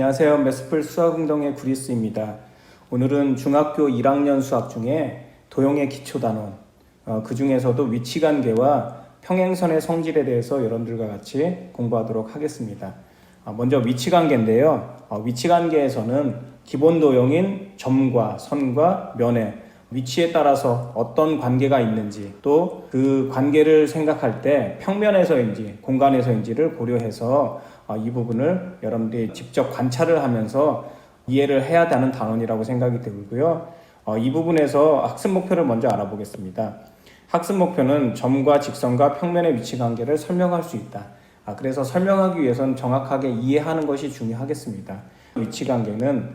안녕하세요. 메스플 수학운동의 구리스입니다. 오늘은 중학교 1학년 수학 중에 도형의 기초단원, 그 중에서도 위치관계와 평행선의 성질에 대해서 여러분들과 같이 공부하도록 하겠습니다. 먼저 위치관계인데요. 위치관계에서는 기본 도형인 점과 선과 면의 위치에 따라서 어떤 관계가 있는지, 또 그 관계를 생각할 때 평면에서인지 공간에서인지를 고려해서 이 부분을 여러분들이 직접 관찰을 하면서 이해를 해야 하는 단원이라고 생각이 들고요. 이 부분에서 학습 목표를 먼저 알아보겠습니다. 학습 목표는 점과 직선과 평면의 위치 관계를 설명할 수 있다. 그래서 설명하기 위해서는 정확하게 이해하는 것이 중요하겠습니다. 위치 관계는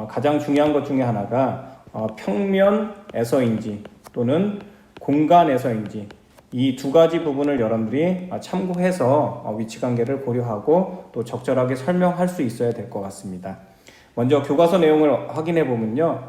가장 중요한 것 중에 하나가 평면에서인지 또는 공간에서인지 이 두 가지 부분을 여러분들이 참고해서 위치관계를 고려하고 또 적절하게 설명할 수 있어야 될 것 같습니다. 먼저 교과서 내용을 확인해 보면요.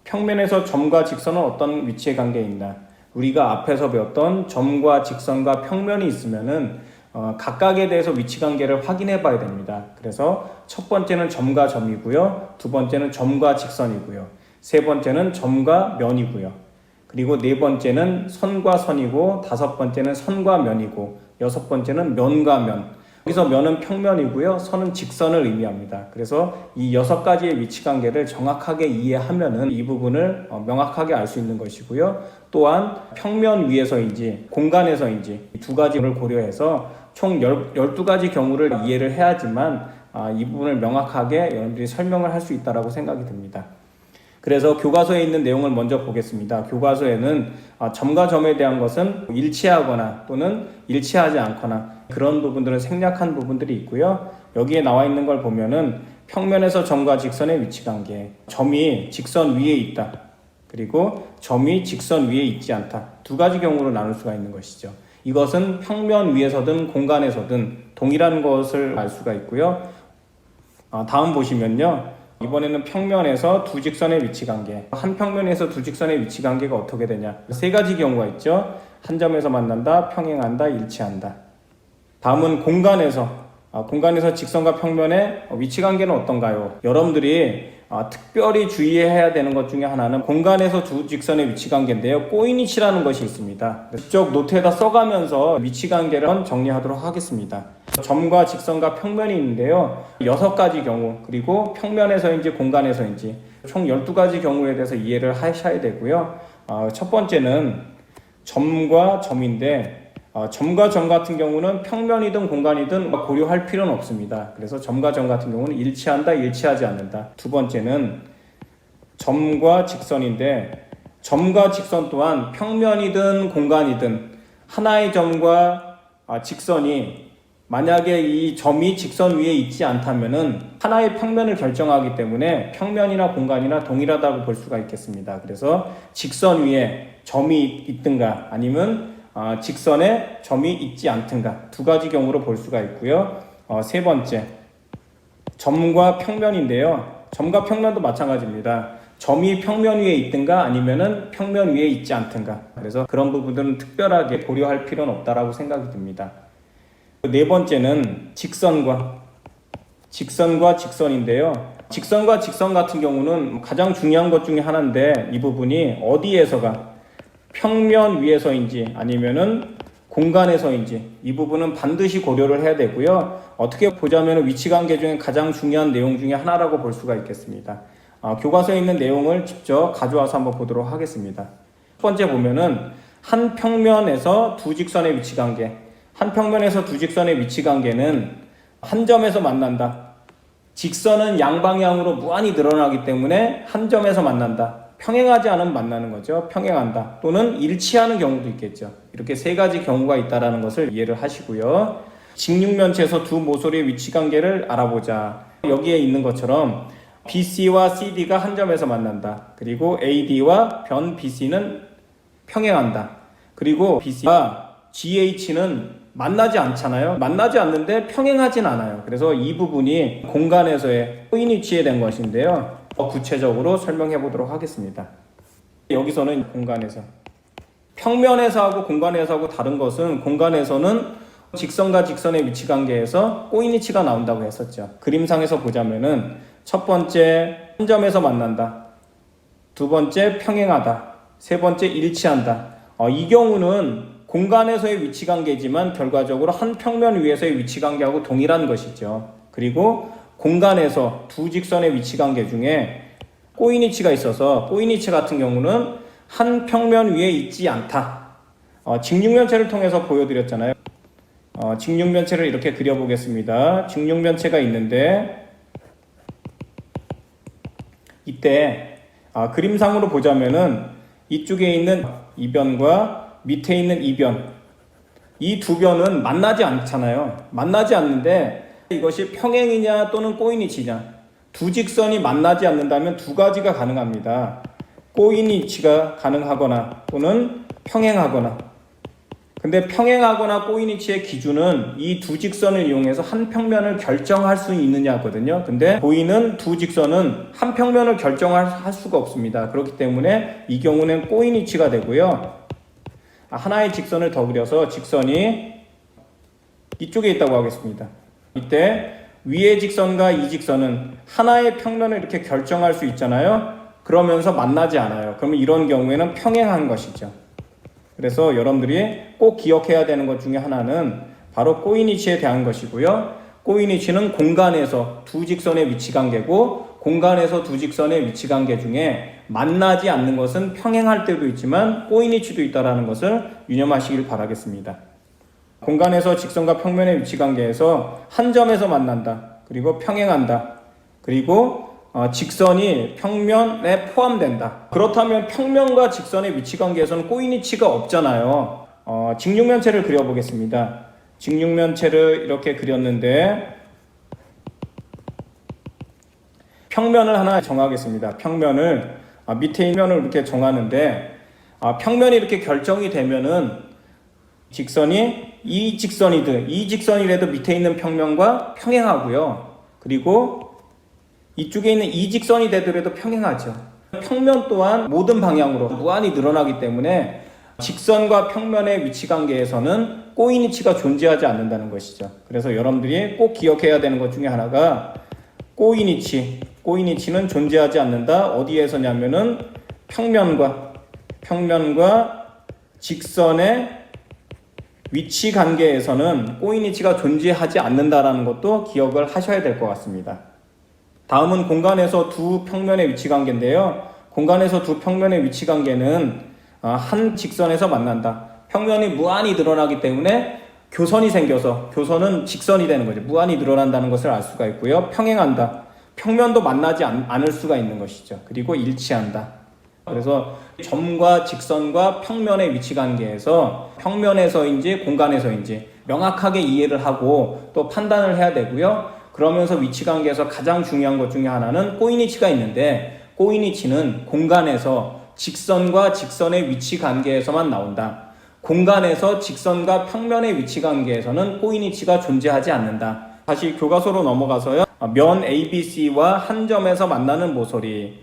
평면에서 점과 직선은 어떤 위치의 관계에 있나? 우리가 앞에서 배웠던 점과 직선과 평면이 있으면은 각각에 대해서 위치관계를 확인해 봐야 됩니다. 그래서 첫 번째는 점과 점이고요. 두 번째는 점과 직선이고요. 세 번째는 점과 면이고요. 그리고 네 번째는 선과 선이고, 다섯 번째는 선과 면이고, 여섯 번째는 면과 면. 여기서 면은 평면이고요. 선은 직선을 의미합니다. 그래서 이 여섯 가지의 위치관계를 정확하게 이해하면은 이 부분을 명확하게 알 수 있는 것이고요. 또한 평면 위에서인지 공간에서인지 두 가지를 고려해서 총 12가지 경우를 이해를 해야지만 이 부분을 명확하게 여러분들이 설명을 할 수 있다고 생각이 듭니다. 그래서 교과서에 있는 내용을 먼저 보겠습니다. 교과서에는 점과 점에 대한 것은 일치하거나 또는 일치하지 않거나 그런 부분들은 생략한 부분들이 있고요. 여기에 나와 있는 걸 보면은 평면에서 점과 직선의 위치관계, 점이 직선 위에 있다. 그리고 점이 직선 위에 있지 않다. 두 가지 경우로 나눌 수가 있는 것이죠. 이것은 평면 위에서든 공간에서든 동일한 것을 알 수가 있고요. 다음 보시면요. 이번에는 평면에서 두 직선의 위치관계, 한 평면에서 두 직선의 위치관계가 어떻게 되냐. 세 가지 경우가 있죠. 한 점에서 만난다, 평행한다, 일치한다. 다음은 공간에서 직선과 평면의 위치관계는 어떤가요? 여러분들이 특별히 주의해야 되는 것 중에 하나는 공간에서 두 직선의 위치관계인데요. 꼬인위치라는 것이 있습니다. 직접 노트에다 써가면서 위치관계를 정리하도록 하겠습니다. 점과 직선과 평면이 있는데요. 6가지 경우, 그리고 평면에서인지 공간에서인지 총 12가지 경우에 대해서 이해를 하셔야 되고요. 첫 번째는 점과 점인데 점과 점 같은 경우는 평면이든 공간이든 고려할 필요는 없습니다. 그래서 점과 점 같은 경우는 일치한다, 일치하지 않는다. 두 번째는 점과 직선인데 점과 직선 또한 평면이든 공간이든 하나의 점과 직선이 만약에 이 점이 직선 위에 있지 않다면은 하나의 평면을 결정하기 때문에 평면이나 공간이나 동일하다고 볼 수가 있겠습니다. 그래서 직선 위에 점이 있든가 아니면 직선에 점이 있지 않든가 두 가지 경우로 볼 수가 있고요. 세 번째, 점과 평면인데요. 점과 평면도 마찬가지입니다. 점이 평면 위에 있든가 아니면은 평면 위에 있지 않든가. 그래서 그런 부분들은 특별하게 고려할 필요는 없다라고 생각이 듭니다. 네 번째는 직선과 직선인데요. 직선과 직선 같은 경우는 가장 중요한 것 중에 하나인데 이 부분이 어디에서가 평면 위에서인지 아니면은 공간에서인지 이 부분은 반드시 고려를 해야 되고요. 어떻게 보자면 위치관계 중에 가장 중요한 내용 중에 하나라고 볼 수가 있겠습니다. 교과서에 있는 내용을 직접 가져와서 한번 보도록 하겠습니다. 첫 번째 보면은 한 평면에서 두 직선의 위치관계, 한 평면에서 두 직선의 위치관계는 한 점에서 만난다. 직선은 양방향으로 무한히 늘어나기 때문에 한 점에서 만난다. 평행하지 않으면 만나는 거죠. 평행한다. 또는 일치하는 경우도 있겠죠. 이렇게 세 가지 경우가 있다는 것을 이해를 하시고요. 직육면체에서 두 모서리의 위치관계를 알아보자. 여기에 있는 것처럼 BC와 CD가 한 점에서 만난다. 그리고 AD와 변 BC는 평행한다. 그리고 BC와 GH는 만나지 않잖아요. 만나지 않는데 평행하진 않아요. 그래서 이 부분이 공간에서의 꼬인 위치에 된 것인데요. 구체적으로 설명해 보도록 하겠습니다. 여기서는 공간에서 평면에서 하고 공간에서 하고 다른 것은 공간에서는 직선과 직선의 위치 관계에서 꼬이니치가 나온다고 했었죠. 그림상에서 보자면은 첫 번째 한 점에서 만난다, 두 번째 평행하다, 세 번째 일치한다. 이 경우는 공간에서의 위치 관계지만 결과적으로 한 평면 위에서의 위치 관계하고 동일한 것이죠. 그리고 공간에서 두 직선의 위치 관계 중에 꼬이니치가 있어서 꼬이니치 같은 경우는 한 평면 위에 있지 않다. 직육면체를 통해서 보여드렸잖아요. 직육면체를 이렇게 그려보겠습니다. 직육면체가 있는데 이때 그림상으로 보자면은 이쪽에 있는 이변과 밑에 있는 이변, 이 두 변은 만나지 않잖아요. 만나지 않는데 이것이 평행이냐 또는 꼬이니치냐, 두 직선이 만나지 않는다면 두 가지가 가능합니다. 꼬이니치가 가능하거나 또는 평행하거나. 근데 평행하거나 꼬이니치의 기준은 이 두 직선을 이용해서 한 평면을 결정할 수 있느냐거든요. 근데 보이는 두 직선은 한 평면을 결정할 수가 없습니다. 그렇기 때문에 이 경우는 꼬이니치가 되고요. 하나의 직선을 더 그려서 직선이 이쪽에 있다고 하겠습니다. 이때 위의 직선과 이 직선은 하나의 평면을 이렇게 결정할 수 있잖아요. 그러면서 만나지 않아요. 그러면 이런 경우에는 평행한 것이죠. 그래서 여러분들이 꼭 기억해야 되는 것 중에 하나는 바로 꼬이니치에 대한 것이고요. 꼬이니치는 공간에서 두 직선의 위치 관계고, 공간에서 두 직선의 위치 관계 중에 만나지 않는 것은 평행할 때도 있지만 꼬이니치도 있다는 것을 유념하시길 바라겠습니다. 공간에서 직선과 평면의 위치 관계에서 한 점에서 만난다, 그리고 평행한다, 그리고 직선이 평면에 포함된다. 그렇다면 평면과 직선의 위치 관계에서는 꼬이니치가 없잖아요. 직육면체를 그려보겠습니다. 직육면체를 이렇게 그렸는데 평면을 하나 정하겠습니다. 평면을 밑에 있는 면을 이렇게 정하는데 평면이 이렇게 결정이 되면은 직선이 이 직선이든 이 직선이라도 밑에 있는 평면과 평행하고요. 그리고 이쪽에 있는 이 직선이 되더라도 평행하죠. 평면 또한 모든 방향으로 무한히 늘어나기 때문에 직선과 평면의 위치 관계에서는 꼬이니치가 존재하지 않는다는 것이죠. 그래서 여러분들이 꼭 기억해야 되는 것 중에 하나가 꼬이니치는 존재하지 않는다. 어디에서냐면은 평면과 직선의 위치 관계에서는 꼬이니치가 존재하지 않는다라는 것도 기억을 하셔야 될 것 같습니다. 다음은 공간에서 두 평면의 위치 관계인데요. 공간에서 두 평면의 위치 관계는 한 직선에서 만난다. 평면이 무한히 늘어나기 때문에 교선이 생겨서 교선은 직선이 되는 거죠. 무한히 늘어난다는 것을 알 수가 있고요. 평행한다. 평면도 만나지 않을 수가 있는 것이죠. 그리고 일치한다. 그래서 점과 직선과 평면의 위치 관계에서 평면에서인지 공간에서인지 명확하게 이해를 하고 또 판단을 해야 되고요. 그러면서 위치 관계에서 가장 중요한 것 중에 하나는 꼬이니치가 있는데, 꼬이니치는 공간에서 직선과 직선의 위치 관계에서만 나온다. 공간에서 직선과 평면의 위치 관계에서는 꼬이니치가 존재하지 않는다. 다시 교과서로 넘어가서요. 면 ABC와 한 점에서 만나는 모서리.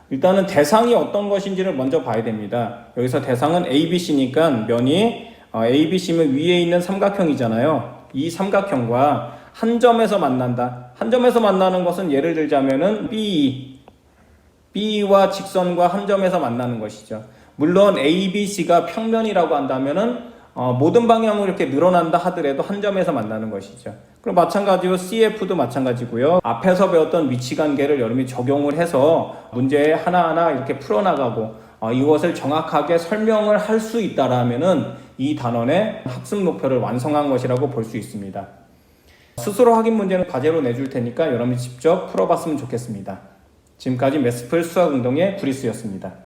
일단은 대상이 어떤 것인지를 먼저 봐야 됩니다. 여기서 대상은 ABC니까 면이 ABC면 위에 있는 삼각형이잖아요. 이 삼각형과 한 점에서 만난다. 한 점에서 만나는 것은 예를 들자면은 B와 직선과 한 점에서 만나는 것이죠. 물론 ABC가 평면이라고 한다면은 모든 방향으로 이렇게 늘어난다 하더라도 한 점에서 만나는 것이죠. 그럼 마찬가지로 CF도 마찬가지고요. 앞에서 배웠던 위치 관계를 여러분이 적용을 해서 문제 하나하나 이렇게 풀어나가고 이것을 정확하게 설명을 할 수 있다라면은 이 단원의 학습 목표를 완성한 것이라고 볼 수 있습니다. 스스로 확인 문제는 과제로 내줄 테니까 여러분이 직접 풀어봤으면 좋겠습니다. 지금까지 매스플 수학운동의 구리스였습니다.